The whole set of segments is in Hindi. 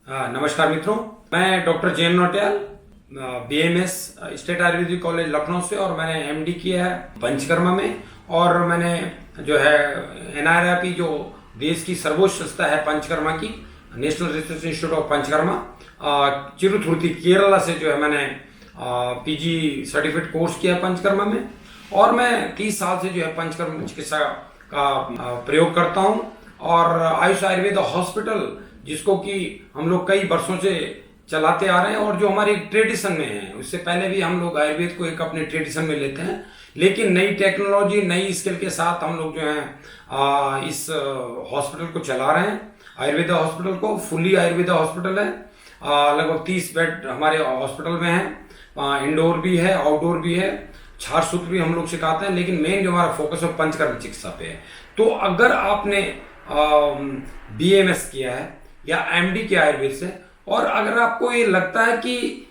नमस्कार मित्रों, मैं doctor J N Nautiyal, BMS state Ayurvedic college Lucknow से, और मैंने एमडी किया है पंचकर्मा में। और मैंने जो है एनआरआईपी, जो देश की सर्वोच्च संस्था है पंचकर्मा की, national research institute of Panchakarma, Cheruthuruthy Kerala से जो है मैंने पीजी सर्टिफिकेट कोर्स किया है पंचकर्मा में। और मैं 30 साल से जो है पंचकर्म चिकित्सा का प्रयोग करता हूँ। और आयुष आयुर्वेद हॉस्पिटल, जिसको कि हम लोग कई वर्षों से चलाते आ रहे हैं, और जो हमारे ट्रेडिशन में है, उससे पहले भी हम लोग आयुर्वेद को एक अपने ट्रेडिशन में लेते हैं, लेकिन नई टेक्नोलॉजी, नई स्किल के साथ हम लोग जो है इस हॉस्पिटल को चला रहे हैं। आयुर्वेद हॉस्पिटल को फुली आयुर्वेद हॉस्पिटल है। लगभग 30 बेड हमारे हॉस्पिटल में है। इंडोर भी है, आउटडोर भी है, छार सूत्र भी हम लोग सिखाते हैं, लेकिन मेन जो हमारा फोकस है पंचकर्म चिकित्सा पे है। तो अगर आपने बीएमएस किया है या एमडी किया आयुर्वेद से, और अगर आपको ये लगता है कि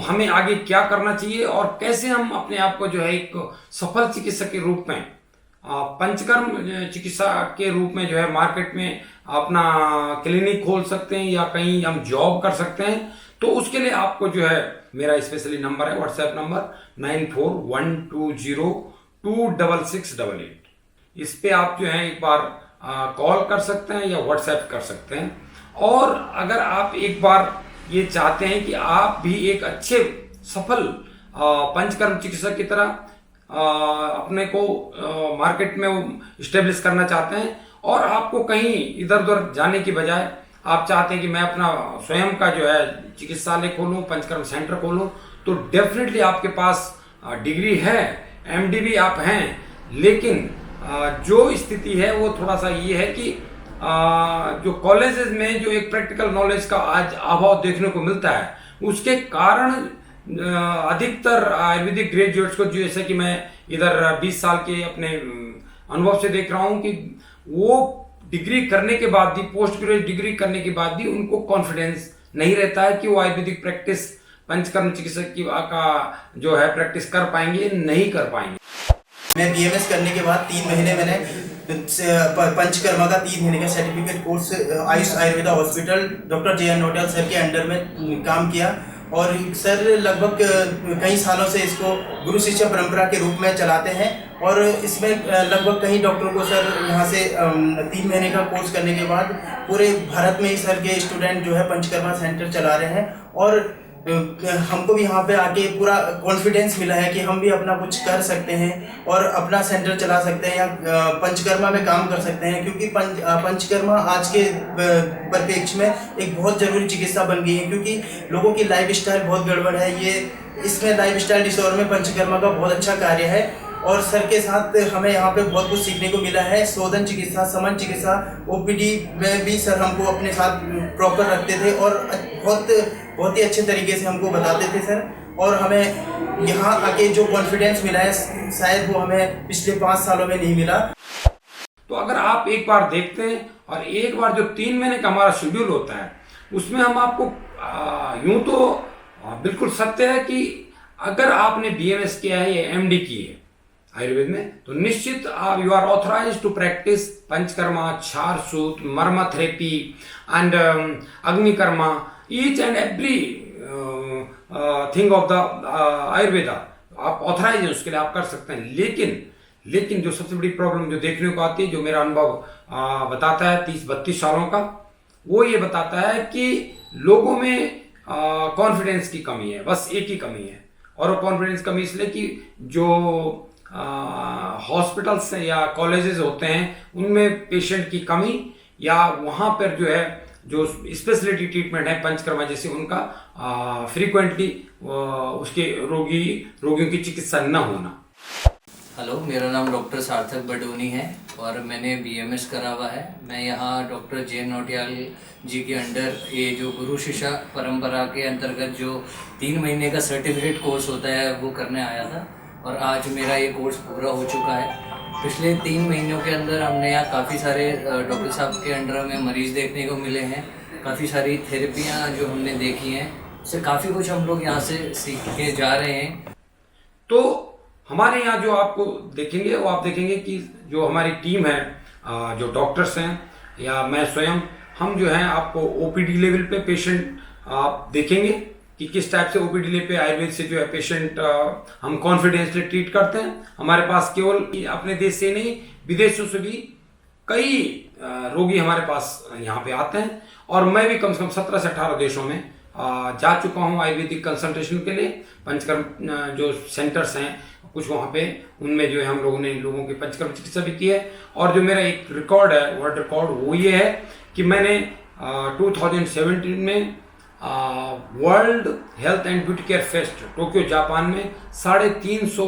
हमें आगे क्या करना चाहिए और कैसे हम अपने आप को जो है एक सफल चिकित्सक के रूप में, पंचकर्म चिकित्सा के रूप में जो है मार्केट में अपना क्लिनिक खोल सकते हैं या कहीं हम जॉब कर सकते हैं, तो उसके लिए आपको जो है मेरा स्पेशली नंबर है, व्हाट्सएप नंबर 9412026688। इस पे आप जो है एक बार कॉल कर सकते हैं या व्हाट्सएप कर सकते हैं। और अगर आप एक बार ये चाहते हैं कि आप भी एक अच्छे सफल पंचकर्म चिकित्सक की तरह अपने को मार्केट में स्टेब्लिश करना चाहते हैं, और आपको कहीं इधर उधर जाने की बजाय आप चाहते हैं कि मैं अपना स्वयं का जो है चिकित्सालय खोलूं, पंचकर्म सेंटर खोलूं, तो डेफिनेटली आपके पास डिग्री है, एमडी भी आप हैं, लेकिन जो स्थिति है वो थोड़ा सा ये है कि जो कॉलेजेस में जो एक प्रैक्टिकल नॉलेज का आज अभाव देखने को मिलता है, उसके कारण अधिकतर आयुर्वेदिक ग्रेजुएट्स को, जैसे कि मैं इधर 20 साल के अपने अनुभव से देख रहा हूं, कि वो डिग्री करने के बाद भी, पोस्ट ग्रेजुएट डिग्री करने के बाद भी उनको कॉन्फिडेंस नहीं रहता है कि वो आयुर्वेदिक प्रैक्टिस, पंचकर्म चिकित्सक की का जो है प्रैक्टिस कर पाएंगे, नहीं कर पाएंगे। मैं बीएमएस करने के बाद 3 महीने मैंने पंचकर्मा का 3 महीने का certificate course AYUSH Ayurveda hospital doctor J N Nautiyal sir के अंडर में काम किया। और सर लगभग कई सालों से इसको गुरु शिष्य परंपरा के रूप में चलाते हैं। और इसमें लगभग कई डॉक्टरों को सर यहाँ से 3 महीने का कोर्स करने के बाद पूरे भारत में ही सर के स्टूडेंट जो है पंचकर्मा सेंटर चला रहे हैं। और हमको भी यहाँ पे आके पूरा कॉन्फिडेंस मिला है कि हम भी अपना कुछ कर सकते हैं और अपना सेंटर चला सकते हैं या पंचकर्मा में काम कर सकते हैं, क्योंकि पंचकर्मा आज के परिप्रेक्ष्य में एक बहुत ज़रूरी चिकित्सा बन गई है, क्योंकि लोगों की लाइफस्टाइल बहुत गड़बड़ है। ये इसमें लाइफस्टाइल डिसऑर्डर में पंचकर्मा का बहुत अच्छा कार्य है। और सर के साथ हमें यहाँ पे बहुत कुछ सीखने को मिला है। शोधन चिकित्सा, समन चिकित्सा, ओपीडी में भी सर हमको अपने साथ प्रॉपर रखते थे और बहुत ही अच्छे तरीके से हमको बताते थे सर। और हमें यहाँ आके जो कॉन्फिडेंस मिला है, शायद वो हमें पिछले 5 सालों में नहीं मिला। तो अगर आप एक बार देखते हैं, और एक बार जो 3 महीने का हमारा शेड्यूल होता है, उसमें हम आपको यूं तो बिल्कुल सत्य है कि अगर आपने बीएमएस किया है या एमडी की है आयुर्वेद में, तो निश्चित आप you are authorised to practise Panchakarma, Kshar Sutra, Marma therapy and Agnikarma, each and every thing of the Ayurveda. आप ऑथराइज हैं, उसके लिए आप कर सकते हैं। लेकिन जो सबसे बड़ी प्रॉब्लम जो देखने को आती है, जो मेरा अनुभव बताता है 30-32 सालों का, वो ये बताता है कि लोगों में कॉन्फिडेंस की कमी है, बस एक ही कमी है। और वो कॉन्फिडेंस कमी इसलिए कि जो हॉस्पिटल्स या कॉलेजेस होते हैं, उनमें पेशेंट की कमी, या वहाँ पर जो है जो स्पेशलिटी ट्रीटमेंट है पंचकर्मा जैसे, उनका फ्रीक्वेंटली उसके रोगियों की चिकित्सा न होना। हेलो, मेरा नाम डॉक्टर सार्थक बडोनी है और मैंने बीएमएस करा हुआ है। मैं यहाँ डॉक्टर जे एन नौटियाल जी के अंडर ये जो गुरु शिष्य परंपरा के अंतर्गत जो 3 महीने का सर्टिफिकेट कोर्स होता है वो करने आया था, और आज मेरा ये कोर्स पूरा हो चुका है। पिछले 3 महीनों के अंदर हमने यहाँ काफ़ी सारे डॉक्टर साहब के अंडर में मरीज़ देखने को मिले हैं, काफ़ी सारी थेरेपियाँ जो हमने देखी हैं, उससे काफ़ी कुछ हम लोग यहाँ से सीख के जा रहे हैं। तो हमारे यहाँ जो आपको देखेंगे, वो आप देखेंगे कि जो हमारी टीम है, जो डॉक्टर्स हैं या मैं स्वयं, हम जो है आपको ओपीडी लेवल पे पेशेंट आप देखेंगे कि किस टाइप से ओपीडी लेवल पे आयुर्वेद से जो है पेशेंट हम कॉन्फिडेंसली ट्रीट करते हैं। हमारे पास केवल अपने देश से नहीं विदेशों से भी कई रोगी हमारे पास यहाँ पे आते हैं, और मैं भी कम से कम 17 से 18 देशों में जा चुका हूँ आयुर्वेदिक कंसल्टेशन के लिए। पंचकर्म जो सेंटर्स हैं कुछ वहाँ पे, उनमें जो है हम लोगों ने लोगों की पंचकर्म चिकित्सा भी की है। और जो मेरा एक रिकॉर्ड है, वर्ल्ड रिकॉर्ड, वो ये है कि मैंने 2017 में world health and beauty care fest Tokyo Japan में 350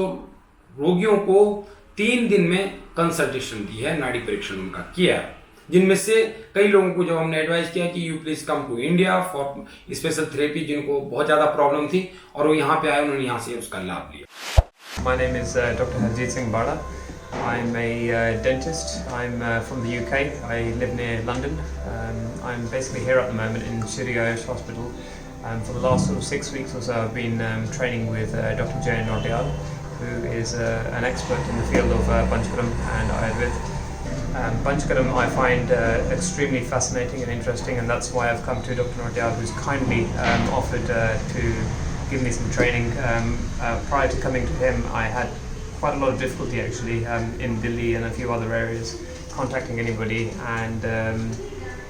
रोगियों को 3 दिन में कंसल्टेशन दी है, नाड़ी परीक्षण उनका किया है, जिनमें से कई लोगों को जब हमने एडवाइस किया कि you please come to India for special therapy, जिनको बहुत ज़्यादा प्रॉब्लम थी और वो यहाँ पे आए, उन्होंने यहाँ से उसका लाभ लिया। My name is Dr. Harjeet Singh Bada. I'm a dentist. I'm from the UK. I live near London. I'm basically here at the moment in Shri Ayush Hospital. For the last sort of 6 weeks or so, I've been training with Dr. Jay Nordyal, who is an expert in the field of Panchkaram and Ayurveda. Panchkaram I find extremely fascinating and interesting, and that's why I've come to Dr. Nordyal, who's kindly offered to give me some training. Prior to coming to him, I had quite a lot of difficulty actually in Delhi and a few other areas contacting anybody and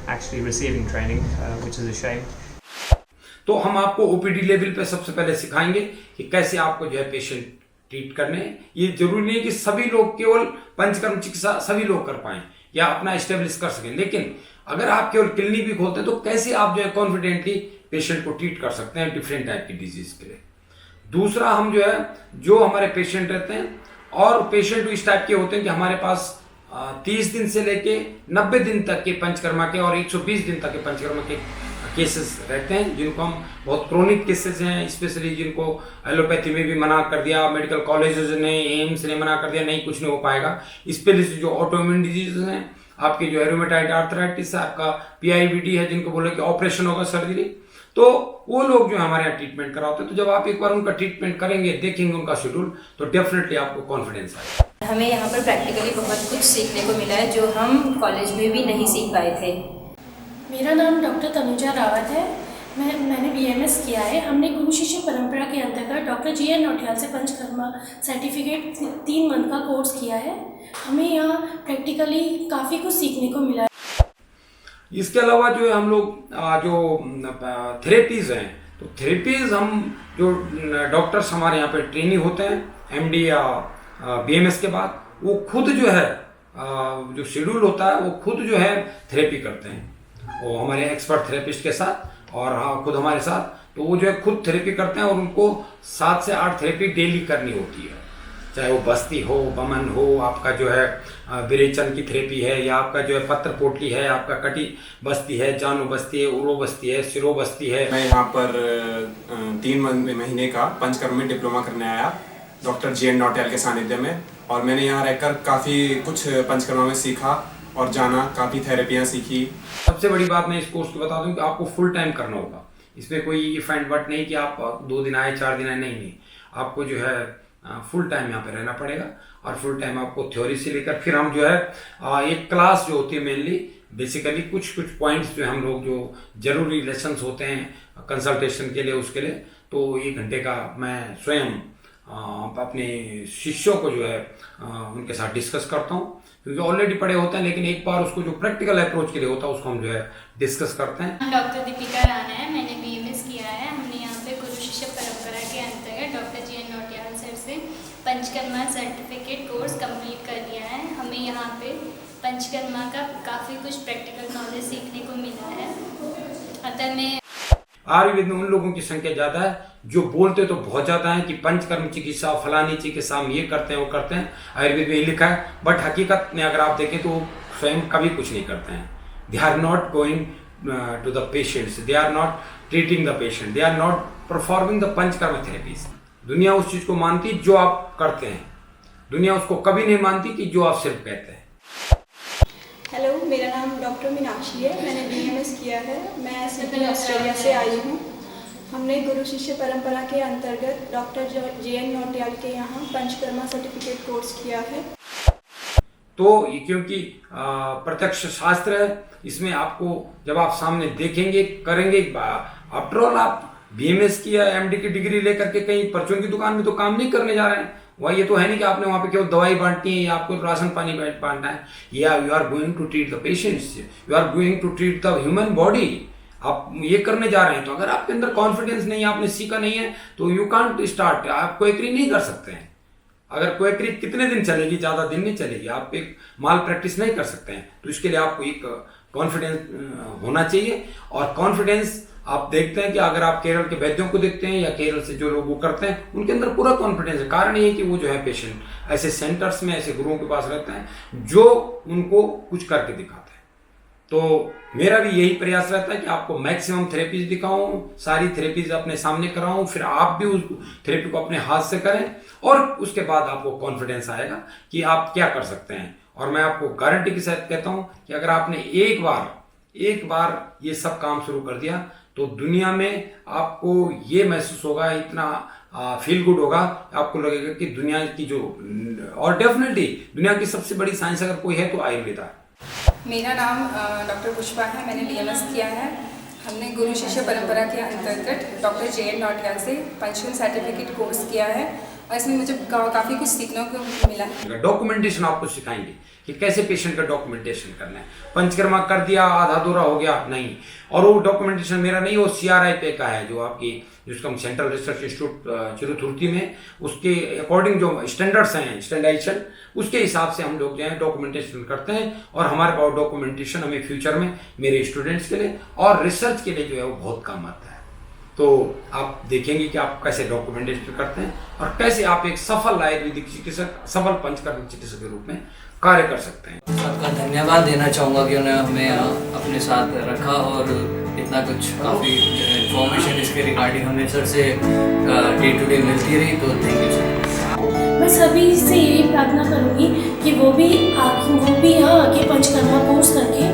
actually receiving training, which is a shame. तो हम आपको ओपीडी लेवल पे सबसे पहले सिखाएंगे कि कैसे आपको जो है पेशेंट ट्रीट करने। ये जरूरी नहीं है कि सभी लोग केवल पंचकर्म चिकित्सा सभी लोग कर पाएं या अपना एस्टेब्लिश कर सकें, लेकिन अगर आप केवल क्लिनिक भी खोलते हैं तो कैसे आप जो है कॉन्फिडेंटली पेशेंट को ट्रीट कर सकते हैं डिफरेंट टाइप की डिजीज के लिए। दूसरा, हम जो है जो हमारे पेशेंट रहते हैं, और पेशेंट इस टाइप के होते हैं कि हमारे पास 30 दिन से लेके 90 दिन तक के पंचकर्मा के और 120 दिन तक के पंचकर्मा के केसेस रहते हैं, जिनको हम बहुत क्रोनिक केसेस हैं, स्पेशली जिनको एलोपैथी में भी मना कर दिया, मेडिकल कॉलेजेस ने, एम्स ने मना कर दिया, नहीं कुछ नहीं हो पाएगा। स्पेशली जो ऑटोइम्यून डिजीज हैं, आपके जो रूमेटॉइड आर्थराइटिस है, आपका पीआईवीडी है, जिनको बोले कि ऑपरेशन होगा सर्जरी, तो वो लोग जो हमारे यहाँ ट्रीटमेंट कराते हैं। तो जब आप एक बार उनका ट्रीटमेंट करेंगे, देखेंगे उनका शेड्यूल, तो डेफिनेटली आपको कॉन्फिडेंस आएगा। हमें यहाँ पर प्रैक्टिकली बहुत कुछ सीखने को मिला है जो हम कॉलेज में भी नहीं सीख पाए थे। मेरा नाम डॉक्टर तनुजा रावत है। मैंने बीएमएस किया है। हमने गुरु शिष्य परंपरा के अंतर्गत डॉक्टर जीएन नौटियाल से पंचकर्मा सर्टिफिकेट 3 मंथ का कोर्स किया है। हमें यहाँ प्रैक्टिकली काफ़ी कुछ सीखने को मिला है। इसके अलावा जो है हम लोग जो थेरेपीज हैं, तो थेरेपीज हम जो डॉक्टर्स हमारे यहाँ पे ट्रेनिंग होते हैं एमडी या बीएमएस के बाद, वो खुद जो है जो शेड्यूल होता है वो खुद जो है थेरेपी करते हैं, वो हमारे एक्सपर्ट थेरेपिस्ट के साथ और हाँ खुद हमारे साथ, तो वो जो है खुद थेरेपी करते हैं और उनको 7 से 8 थेरेपी डेली करनी होती है, चाहे वो बस्ती हो, बमन हो, आपका जो है विरेचन की थेरेपी है, या आपका जो है पत्र पोटली है, आपका कटी बस्ती है, जानु बस्ती है, उरो बस्ती है, सिरो बस्ती है। मैं यहाँ पर 3 महीने का पंचकर्म में डिप्लोमा करने आया डॉक्टर जीएन नौटियाल के सानिध्य में, और मैंने यहाँ रहकर काफ़ी कुछ पंचकर्मा में सीखा और जाना, काफ़ी थेरेपियाँ सीखी। सबसे बड़ी बात मैं इस कोर्स की बता दूं कि आपको फुल टाइम करना होगा। इसमें कोई इफ एंड बट नहीं कि आप 2 दिन आए 4 दिन आए, नहीं, आपको जो है फुल टाइम यहाँ पे रहना पड़ेगा। और फुल टाइम आपको थ्योरी से लेकर फिर हम जो है एक क्लास जो होती है मेनली बेसिकली कुछ पॉइंट्स जो हम लोग जो जरूरी लेसन्स होते हैं कंसल्टेशन के लिए, उसके लिए तो 1 घंटे का मैं स्वयं अपने शिष्यों को जो है उनके साथ डिस्कस करता हूँ, क्योंकि ऑलरेडी पढ़े होते हैं, लेकिन एक बार उसको जो प्रैक्टिकल अप्रोच के लिए होता है उसको हम जो है डिस्कस करते हैं। डॉक्टर दीपिका राणा है, मैंने बीएमएस किया है। हमने यहाँ पे गुरु शिष्य परंपरा के अंतर्गत डॉक्टर जीएन नौटियाल सर से पंचकर्मा सर्टिफिकेट कोर्स कंप्लीट कर लिया है। हमें यहाँ पे पंचकर्मा का काफ़ी कुछ प्रैक्टिकल नॉलेज सीखने को मिला है। अतः मैं आयुर्वेद में उन लोगों की संख्या ज्यादा है जो बोलते तो बहुत ज्यादा है कि पंचकर्म चिकित्सा फलानी चिकित्सा हम ये करते हैं वो करते हैं, आयुर्वेद में ये लिखा है, बट हकीकत में अगर आप देखें तो स्वयं कभी कुछ नहीं करते हैं। They are not going to the patients, they are not treating the patient, they are not performing the panchakarma therapies. दुनिया उस चीज को मानती जो आप करते हैं, दुनिया उसको कभी नहीं मानती कि जो आप सिर्फ कहते हैं। हेलो, मेरा नाम डॉक्टर मीनाक्षी है। मैंने बीएमएस किया है। मैं सिडनी ऑस्ट्रेलिया से आई हूँ। हमने गुरु शिष्य परंपरा के अंतर्गत डॉक्टर जीएन नौटियाल के यहाँ पंचकर्मा सर्टिफिकेट कोर्स किया है। तो ये क्योंकि प्रत्यक्ष शास्त्र है, इसमें आपको जब आप सामने देखेंगे करेंगे, आफ्टर ऑल आप बीएमएस की या एमडी की डिग्री लेकर के कहीं परचून की दुकान में तो काम नहीं करने जा रहे हैं। वह ये तो है नहीं कि आपने वहां पे केवल दवाई बांटनी है या आपको राशन पानी बांटना है, या you are going to treat the patients, you are going to treat the human body, आप ये करने जा रहे हैं। तो अगर आपके अंदर कॉन्फिडेंस नहीं है, आपने सीखा नहीं है, तो यू कांट स्टार्ट, आप क्वेकरी नहीं कर सकते हैं। अगर क्वेकरी कितने दिन चलेगी, ज्यादा दिन नहीं चलेगी, आप एक माल प्रैक्टिस नहीं कर सकते हैं। तो इसके लिए आपको एक कॉन्फिडेंस होना चाहिए। और कॉन्फिडेंस आप देखते हैं कि अगर आप केरल के वैद्यों को देखते हैं या केरल से जो लोग वो करते हैं, उनके अंदर पूरा कॉन्फिडेंस है। कारण ये है कि वो जो है पेशेंट ऐसे सेंटर्स में, ऐसे गुरुओं के पास रहते हैं जो उनको कुछ करके दिखाते हैं। तो मेरा भी यही प्रयास रहता है कि आपको मैक्सिमम थेरेपीज दिखाऊं, सारी थेरेपीज अपने सामने कराऊं, फिर आप भी उस थेरेपी को अपने हाथ से करें और उसके बाद आपको कॉन्फिडेंस आएगा कि आप क्या कर सकते हैं। और मैं आपको गारंटी के साथ कहता हूं कि अगर आपने एक बार ये सब काम शुरू कर दिया तो दुनिया में आपको ये महसूस होगा, इतना फील गुड होगा, आपको लगेगा कि दुनिया की जो, और डेफिनेटली दुनिया की सबसे बड़ी साइंस अगर कोई है तो आयुर्वेद है। मेरा नाम डॉक्टर पुष्पा है, मैंने बीएमएस किया है। हमने गुरु शिष्य परंपरा के अंतर्गत डॉक्टर JN नौटियाल से पंचकर्म सर्टिफिकेट कोर्स किया है और इसमें मुझे काफ़ी कुछ सीखने को मिला। डॉक्यूमेंटेशन आपको सिखाएंगे कि कैसे पेशेंट का डॉक्यूमेंटेशन करना है। पंचकर्मा कर दिया, आधा अधूरा हो गया नहीं। और वो डॉक्यूमेंटेशन मेरा नहीं, वो CRIP का है, जो आपकी जिसका हम सेंट्रल रिसर्च इंस्टीट्यूट चिरुथुर्ती में, उसके अकॉर्डिंग जो स्टैंडर्ड्स हैं, स्टैंडर्डाइजेशन, उसके हिसाब से हम लोग जो है डॉक्यूमेंटेशन करते हैं। और हमारे पास डॉक्यूमेंटेशन हमें फ्यूचर में मेरे स्टूडेंट्स के लिए और रिसर्च के लिए जो है वो बहुत काम आता है। तो आप देखेंगे कि आप कैसे डॉक्यूमेंटेशन करते हैं और कैसे आप एक सफल आयुर्वेदिक चिकित्सक, सफल पंचकर्म चिकित्सक के रूप में कार्य कर सकते हैं। सबका धन्यवाद देना चाहूँगा कि उन्होंने हमें अपने साथ रखा और इतना कुछ काफ़ी इन्फॉर्मेशन इसके रिगार्डिंग हमें सर से डे टू डे मिलती रही। तो थैंक यू सर। मैं सभी से यही प्रार्थना करूँगी कि वो भी यहाँ आके पंचकर्मा कोर्स करके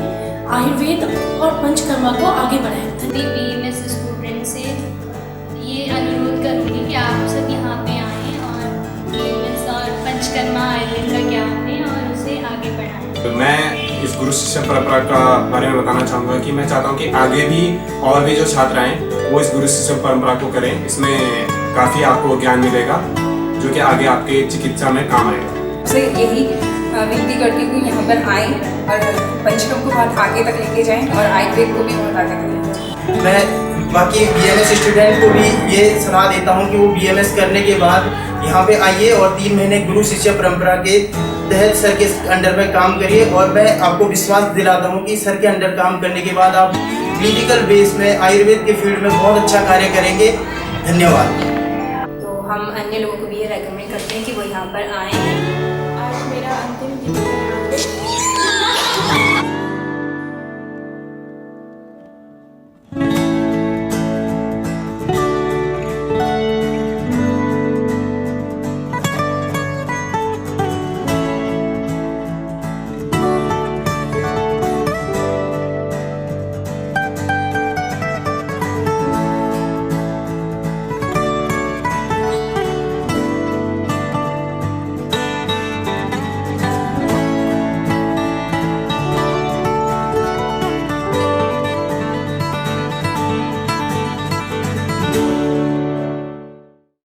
आयुर्वेद और पंचकर्मा को आगे बढ़ाएं। BMS स्टूडेंट से ये अनुरोध करूँगी कि आप सब यहाँ पे आएँ और BMS और पंचकर्मा आयुर्वेद का ज्ञान लें और उसे आगे बढ़ाएं। तो मैं इस गुरु शिष्य परंपरा का बारे में बताना चाहूँगा कि मैं चाहता हूँ कि आगे भी और भी जो छात्र हैं वो इस गुरु शिष्य परंपरा को करें। इसमें काफ़ी आपको ज्ञान मिलेगा जो कि आगे आपके चिकित्सा में काम आएगा। से यही विनती करती हूँ यहाँ पर आएँ और पंचकर्म को बहुत आगे तक लेके जाएँ और आयुर्वेद को भी बहुत आगे तक लेके जाएँ। मैं बाकी BMS स्टूडेंट को भी ये सलाह देता हूँ कि वो BMS करने के बाद यहाँ पे आइए और 3 महीने गुरु शिष्य परंपरा के तहत सर के अंडर में काम करिए। और मैं आपको विश्वास दिलाता हूँ कि सर के अंडर काम करने के बाद आप क्लिनिकल बेस में आयुर्वेद के फील्ड में बहुत अच्छा कार्य करेंगे। धन्यवाद। तो हम अन्य लोगों को भी ये रेकमेंड करते हैं कि वो यहाँ पर आएँ। आज मेरा अंतिम दिन है